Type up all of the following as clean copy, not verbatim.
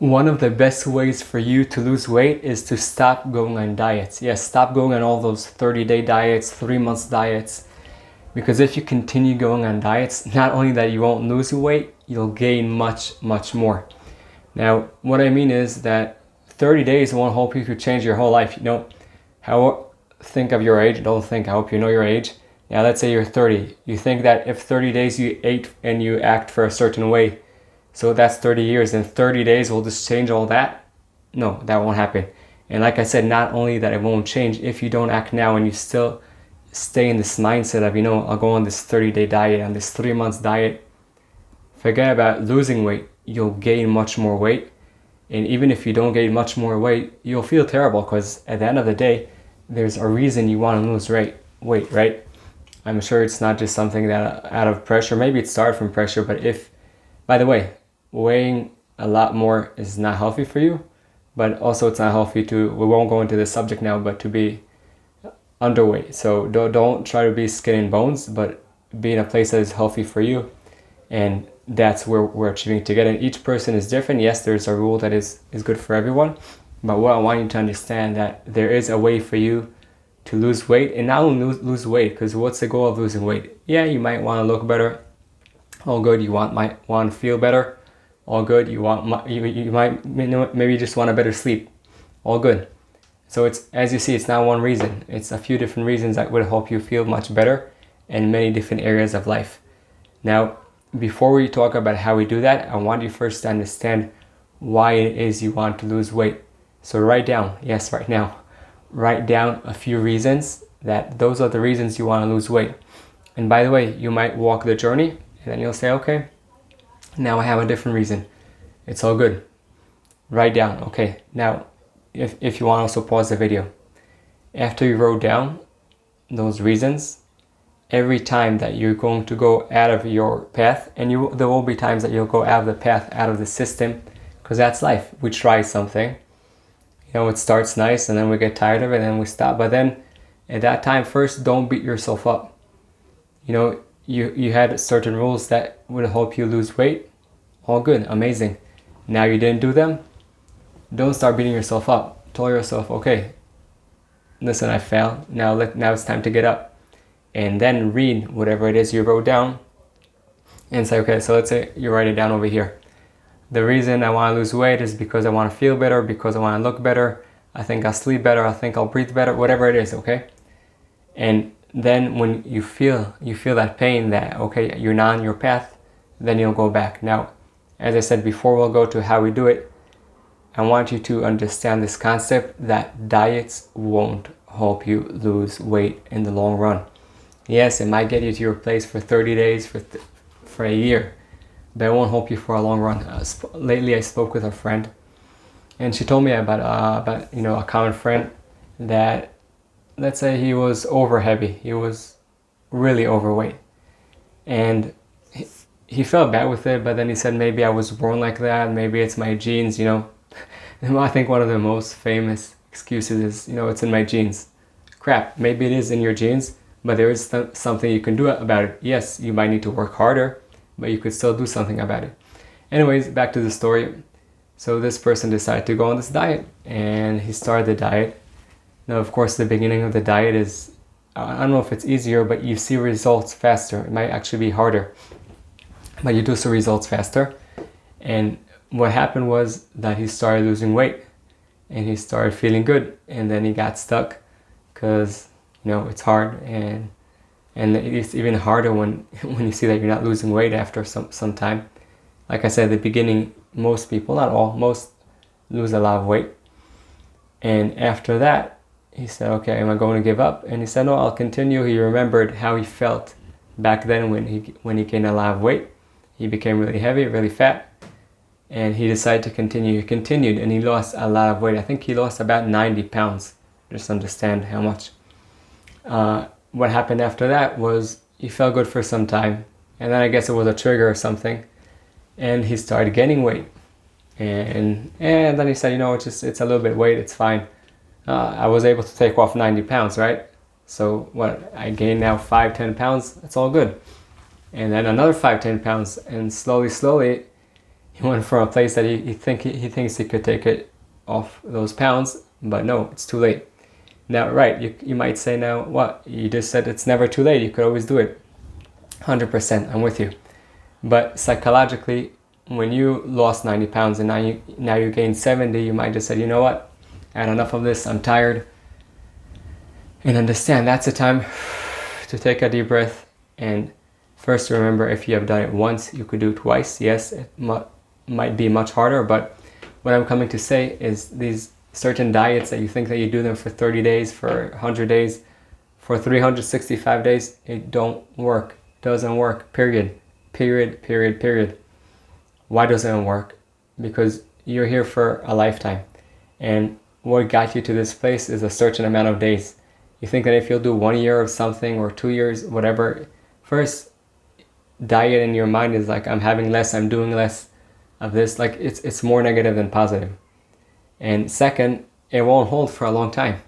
One of the best ways for you to lose weight is to stop going on diets. Yes, stop going on all those 30-day diets, 3 months diets. Because if you continue going on diets, not only that you won't lose weight, you'll gain much, much more. Now, what I mean is that 30 days won't help you to change your whole life. Think of your age. Don't think, I hope you know your age. Now, let's say you're 30. You think that if 30 days you ate and you act for a certain way, so that's 30 years, and 30 days will just change all that? No, that won't happen. And like I said, not only that it won't change, if you don't act now and you still stay in this mindset of, I'll go on this 30-day diet, on this 3 months diet, forget about losing weight. You'll gain much more weight. And even if you don't gain much more weight, you'll feel terrible because at the end of the day, there's a reason you want to lose weight, right? I'm sure it's not just something that out of pressure. Maybe it started from pressure, but by the way, weighing a lot more is not healthy for you, but also it's not healthy we won't go into this subject now, but to be underweight. So don't try to be skin and bones, but be in a place that is healthy for you. And that's where we're achieving to get. And each person is different. Yes, there's a rule that is good for everyone. But what I want you to understand that there is a way for you to lose weight, and not only lose weight, because what's the goal of losing weight? Yeah, you might want to look better. All good. You might want to feel better. All good. You might maybe just want a better sleep. All good. So it's, as you see, it's not one reason. It's a few different reasons that will help you feel much better in many different areas of life. Now, before we talk about how we do that, I want you first to understand why it is you want to lose weight. So write down, yes, right now, write down a few reasons that those are the reasons you want to lose weight. And by the way, you might walk the journey and then you'll say, okay, now I have a different reason. It's all good. Write down, okay. Now, if you want, also pause the video. After you wrote down those reasons, every time that you're going to go out of your path, and there will be times that you'll go out of the path, out of the system, because that's life. We try something, it starts nice, and then we get tired of it, and then we stop. But then, at that time, first, don't beat yourself up. You had certain rules that would help you lose weight. All good, amazing. Now you didn't do them. Don't start beating yourself up. Tell yourself, okay, listen, I failed. Now it's time to get up. And then read whatever it is you wrote down and say, okay, so let's say you write it down over here. The reason I want to lose weight is because I want to feel better, because I want to look better. I think I'll sleep better. I think I'll breathe better, whatever it is, okay? And then when you feel that pain, that, okay, you're not on your path, then you'll go back. Now, as I said before, we'll go to how we do it. I want you to understand this concept that diets won't help you lose weight in the long run. Yes, it might get you to your place for 30 days, for a year, but it won't help you for a long run. Lately, I spoke with a friend, and she told me about a common friend that, let's say, he was over heavy. He was really overweight, and he felt bad with it. But then he said, maybe I was born like that. Maybe it's my genes. I think one of the most famous excuses is, it's in my genes. Crap, maybe it is in your genes. But there is something you can do about it. Yes, you might need to work harder, but you could still do something about it. Anyways, back to the story. So this person decided to go on this diet, and he started the diet. Now, of course, the beginning of the diet is, I don't know if it's easier, but you see results faster. It might actually be harder, but you do see results faster. And what happened was that he started losing weight, and he started feeling good, and then he got stuck because it's hard, and it's even harder when you see that you're not losing weight after some time. Like I said at the beginning, most people, not all, most lose a lot of weight. And after that, he said, okay, am I going to give up? And he said, no, I'll continue. He remembered how he felt back then when he gained a lot of weight. He became really heavy, really fat, and he decided to continue. He continued, and he lost a lot of weight. I think he lost about 90 pounds. Just understand how much. What happened after that was he felt good for some time, and then I guess it was a trigger or something, and he started gaining weight, and then he said, it's a little bit weight, it's fine. I was able to take off 90 pounds, right? So what, I gained now 5-10 pounds, it's all good. And then another 5-10 pounds, and slowly He went from a place that he thinks he could take it off those pounds, but no, it's too late. Now, right, you might say now, what? You just said it's never too late. You could always do it. 100%, I'm with you. But psychologically, when you lost 90 pounds and now you gain 70, you might just say, you know what? I had enough of this. I'm tired. And understand that's the time to take a deep breath. And first, remember, if you have done it once, you could do it twice. Yes, it might be much harder, but what I'm coming to say is these certain diets that you think that you do them for 30 days, for 100 days, for 365 days, it don't work. Doesn't work, period. Why doesn't it work? Because you're here for a lifetime. And what got you to this place is a certain amount of days. You think that if you'll do 1 year of something or 2 years, whatever, first, diet in your mind is like, I'm having less, I'm doing less of this. Like it's more negative than positive. And second, it won't hold for a long time.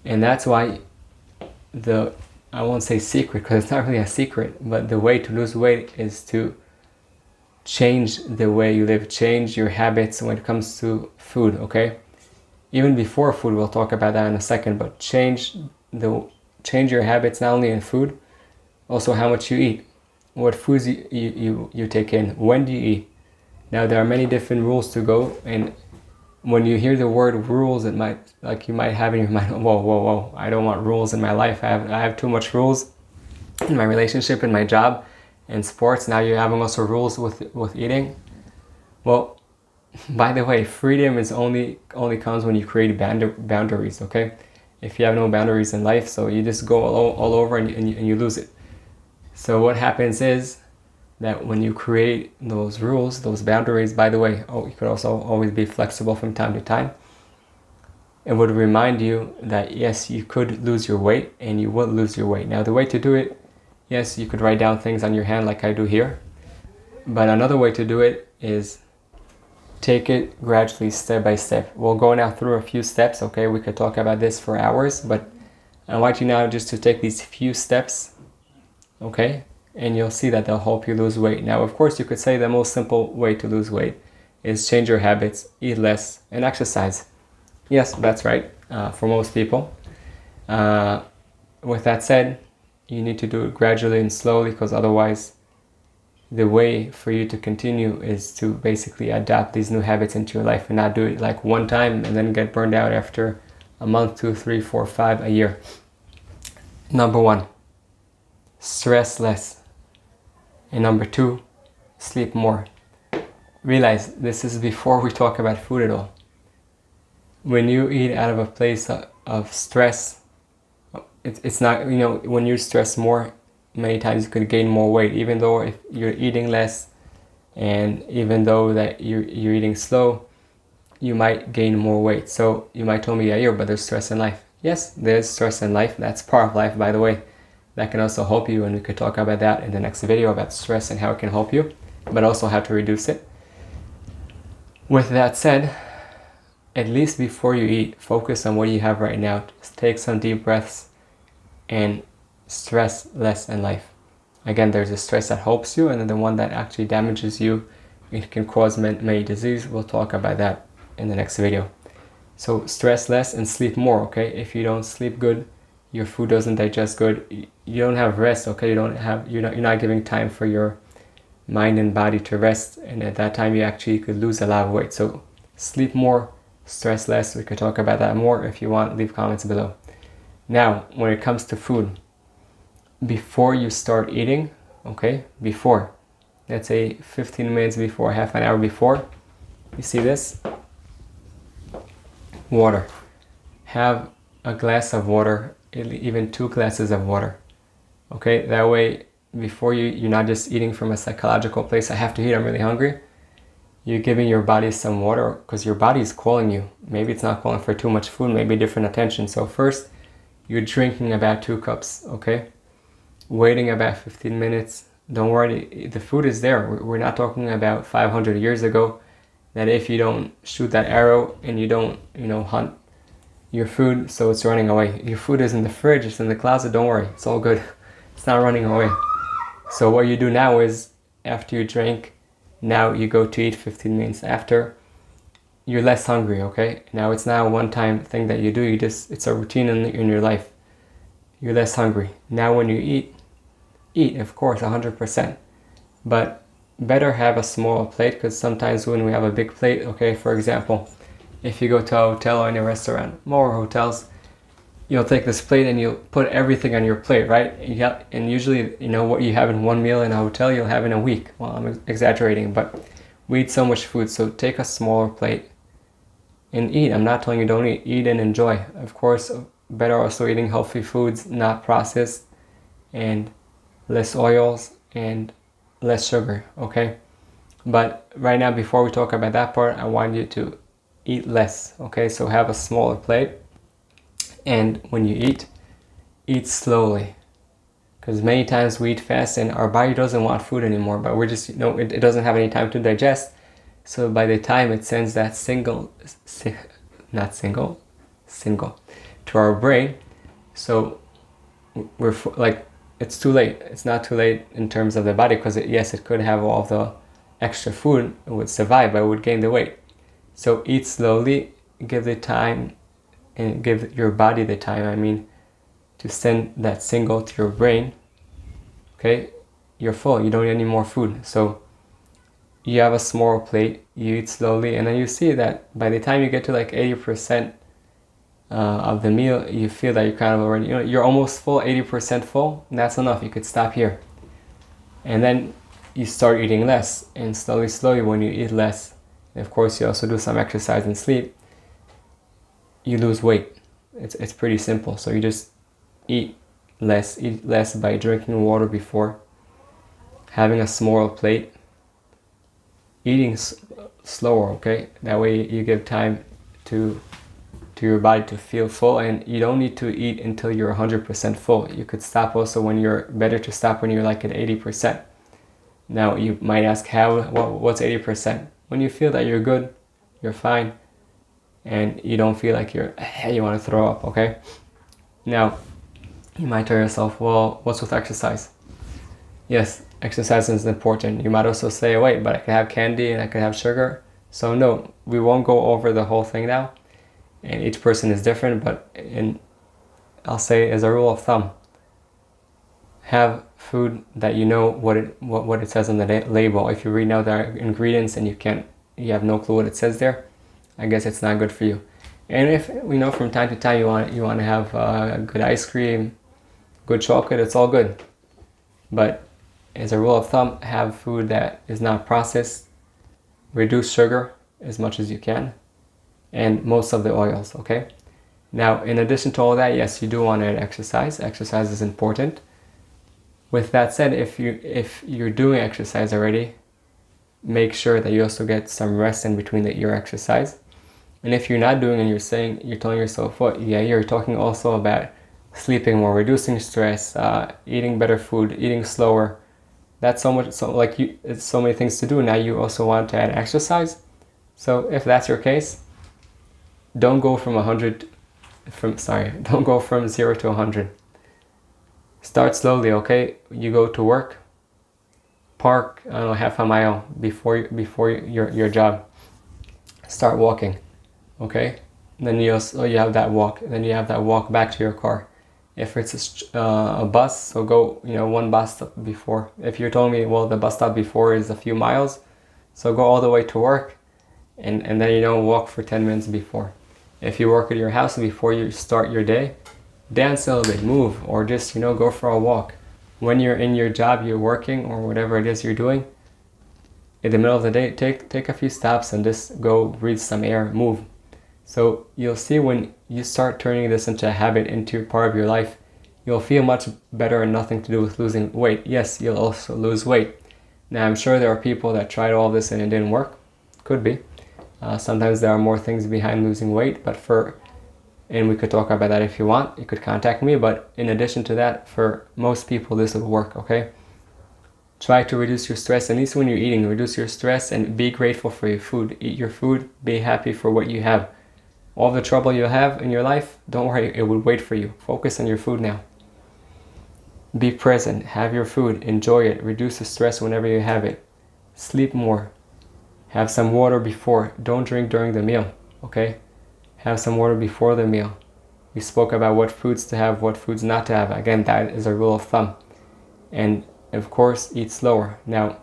And that's why I won't say secret, because it's not really a secret, but the way to lose weight is to change the way you live, change your habits when it comes to food, okay? Even before food, we'll talk about that in a second, but change your habits not only in food, also how much you eat, what foods you take in, when do you eat. Now there are many different rules to go, and when you hear the word rules, it might, like you might have in your mind, whoa, I don't want rules in my life. I have too much rules in my relationship, in my job, in sports. Now you're having also rules with eating. Well, by the way, freedom is only comes when you create boundaries, okay? If you have no boundaries in life, so you just go all over and you lose it. So what happens is that when you create those rules, those boundaries, by the way, you could also always be flexible from time to time. It would remind you that yes, you could lose your weight and you will lose your weight. Now the way to do it, yes, you could write down things on your hand like I do here. But another way to do it is take it gradually, step by step. We'll go now through a few steps, okay? We could talk about this for hours, but I want you now just to take these few steps, okay? And you'll see that they'll help you lose weight. Now, of course, you could say the most simple way to lose weight is change your habits, eat less, and exercise. Yes, that's right, for most people. With that said, you need to do it gradually and slowly, because otherwise the way for you to continue is to basically adapt these new habits into your life and not do it like one time and then get burned out after a month, 2, 3, 4, 5, a year. Number 1, stress less. And number 2, sleep more. Realize this is before we talk about food at all. When you eat out of a place of stress, it's not, when you stress more, many times you could gain more weight, even though if you're eating less and even though that you're eating slow, you might gain more weight. So you might tell me, yeah, but there's stress in life. Yes, there's stress in life. That's part of life, by the way. That can also help you, and we could talk about that in the next video about stress and how it can help you, but also how to reduce it. With that said, at least before you eat, focus on what you have right now. Just take some deep breaths and stress less in life. Again, there's a stress that helps you, and then the one that actually damages you. It can cause many diseases. We'll talk about that in the next video. So stress less and sleep more, okay? If you don't sleep good, your food doesn't digest good, you don't have rest, okay? You're not giving time for your mind and body to rest, and at that time you actually could lose a lot of weight. So sleep more, stress less. We could talk about that more. If you want, leave comments below. Now, when it comes to food, before you start eating, okay, before, let's say 15 minutes before, half an hour before, you see this? Water. Have a glass of water, even 2 glasses of water, okay? That way, before you're not just eating from a psychological place, I have to eat, I'm really hungry. You're giving your body some water, because your body is calling you. Maybe it's not calling for too much food, maybe different attention. So first, you're drinking about 2 cups, okay? Waiting about 15 minutes. Don't worry, the food is there. We're not talking about 500 years ago, that if you don't shoot that arrow and you don't, hunt your food, so it's running away. Your food is in the fridge, it's in the closet, don't worry, it's all good. It's not running away. So what you do now is, after you drink Now you go to eat 15 minutes after, you're less hungry, okay? Now it's not a one-time thing that you do, it's a routine in your life. You're less hungry. Now when you eat, of course, 100%. But better have a small plate, because sometimes when we have a big plate, okay, for example, if you go to a hotel or in a restaurant, more hotels, you'll take this plate and you'll put everything on your plate, right? And usually, what you have in one meal in a hotel, you'll have in a week. Well, I'm exaggerating, but we eat so much food, so take a smaller plate and eat. I'm not telling you don't eat and enjoy. Of course, better also eating healthy foods, not processed, and less oils and less sugar, okay? But right now, before we talk about that part, I want you to eat less, okay? So have a smaller plate, and when you eat slowly, because many times we eat fast and our body doesn't want food anymore, but we're just, it doesn't have any time to digest. So by the time it sends that single to our brain, so we're like, it's too late. It's not too late in terms of the body, because it could have all of the extra food, it would survive, but it would gain the weight. So eat slowly, give the time, and give your body the time, to send that signal to your brain, okay? You're full, you don't need any more food. So you have a small plate, you eat slowly, and then you see that by the time you get to like 80% of the meal, you feel that you're kind of already, you're almost full, 80% full, and that's enough. You could stop here. And then you start eating less, and slowly when you eat less, and of course you also do some exercise and sleep, you lose weight. It's pretty simple. So you just eat less by drinking water before, having a smaller plate, eating slower, okay? That way you give time to your body to feel full, and you don't need to eat until you're 100% full. You could stop also better to stop when you're like at 80%. Now you might ask, what's 80%? When you feel that you're good, you're fine, and you don't feel like you want to throw up, okay? Now, you might tell yourself, well, what's with exercise? Yes, exercise is important. You might also say, wait, but I could have candy and I could have sugar. So no, we won't go over the whole thing now. And each person is different, but I'll say as a rule of thumb, have food that you know what it says on the label. If you read out the ingredients and you have no clue what it says there, I guess it's not good for you. And if from time to time you want to have good ice cream, good chocolate, it's all good. But as a rule of thumb, have food that is not processed, reduce sugar as much as you can, and most of the oils, okay? Now, in addition to all that, yes, you do want to exercise. Exercise is important. With that said, if you're doing exercise already, make sure that you also get some rest in between your exercise. And if you're not doing it, you're telling yourself, you're talking also about sleeping more, reducing stress, eating better food, eating slower. That's it's so many things to do. Now you also want to add exercise. So if that's your case, don't go from 0 to 100. Start slowly, okay? You go to work, park, half a mile before your job. Start walking, okay? Then you have that walk. Then you have that walk back to your car. If it's a bus, so go one bus stop before. If you're telling me, well, the bus stop before is a few miles, so go all the way to work, and then walk for 10 minutes before. If you work at your house before you start your day, dance a little bit, move, or just go for a walk. When you're in your job, you're working, or whatever it is you're doing, in the middle of the day, take a few steps and just go breathe some air, move. So you'll see when you start turning this into a habit, into part of your life, you'll feel much better, and nothing to do with losing weight. Yes, you'll also lose weight. Now, I'm sure there are people that tried all this and it didn't work. Could be. Sometimes there are more things behind losing weight, and we could talk about that if you want. You could contact me, but in addition to that, for most people, this will work, okay? Try to reduce your stress, at least when you're eating. Reduce your stress and be grateful for your food. Eat your food, be happy for what you have. All the trouble you have in your life, don't worry, it will wait for you. Focus on your food now. Be present, have your food, enjoy it, reduce the stress whenever you have it. Sleep more. Have some water before. Don't drink during the meal, okay? Have some water before the meal. We spoke about what foods to have, what foods not to have. Again, that is a rule of thumb. And of course, eat slower. Now,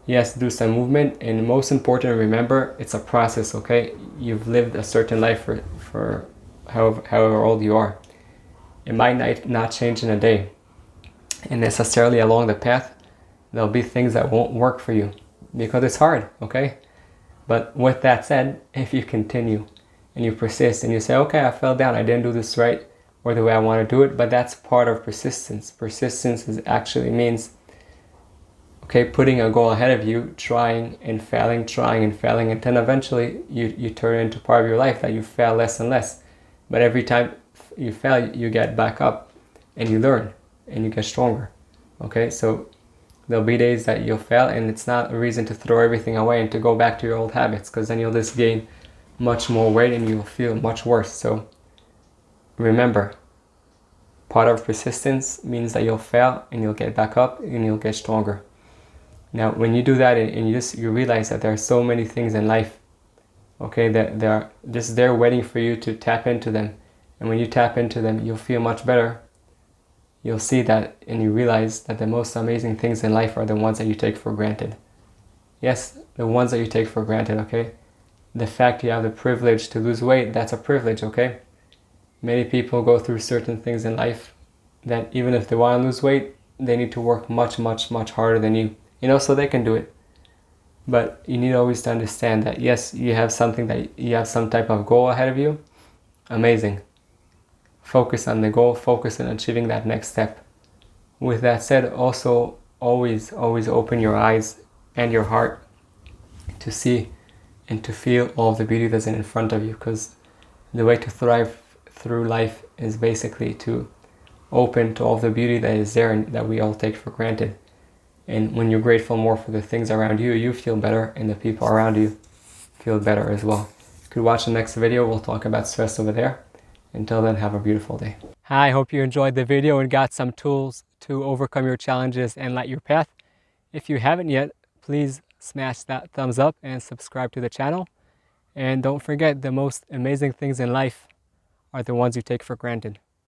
yes, do some movement, and most important, remember, it's a process, okay? You've lived a certain life for however old you are. It might not change in a day. And necessarily along the path, there'll be things that won't work for you because it's hard, okay? But with that said, if you continue and you persist and you say, okay, I fell down, I didn't do this right or the way I want to do it, but that's part of persistence. Persistence actually means, okay, putting a goal ahead of you, trying and failing, and then eventually you turn it into part of your life that you fail less and less. But every time you fail, you get back up and you learn and you get stronger, okay? So there'll be days that you'll fail, and it's not a reason to throw everything away and to go back to your old habits, because then you'll just gain much more weight and you'll feel much worse. So remember, part of persistence means that you'll fail and you'll get back up and you'll get stronger. Now, when you do that and you realize that there are so many things in life, okay, that they're just there waiting for you to tap into them. And when you tap into them, you'll feel much better. You'll see that and you realize that the most amazing things in life are the ones that you take for granted. Yes, the ones that you take for granted, okay? The fact you have the privilege to lose weight, that's a privilege, okay? Many people go through certain things in life that even if they want to lose weight, they need to work much, much, much harder than you, so they can do it. But you need always to understand that, yes, you have some type of goal ahead of you. Amazing. Focus on the goal, focus on achieving that next step. With that said, also always open your eyes and your heart to see and to feel all the beauty that's in front of you, because the way to thrive through life is basically to open to all the beauty that is there and that we all take for granted. And when you're grateful more for the things around you, you feel better and the people around you feel better as well. You could watch the next video. We'll talk about stress over there. Until then, have a beautiful day. Hi, I hope you enjoyed the video and got some tools to overcome your challenges and light your path. If you haven't yet, please smash that thumbs up and subscribe to the channel. And don't forget, the most amazing things in life are the ones you take for granted.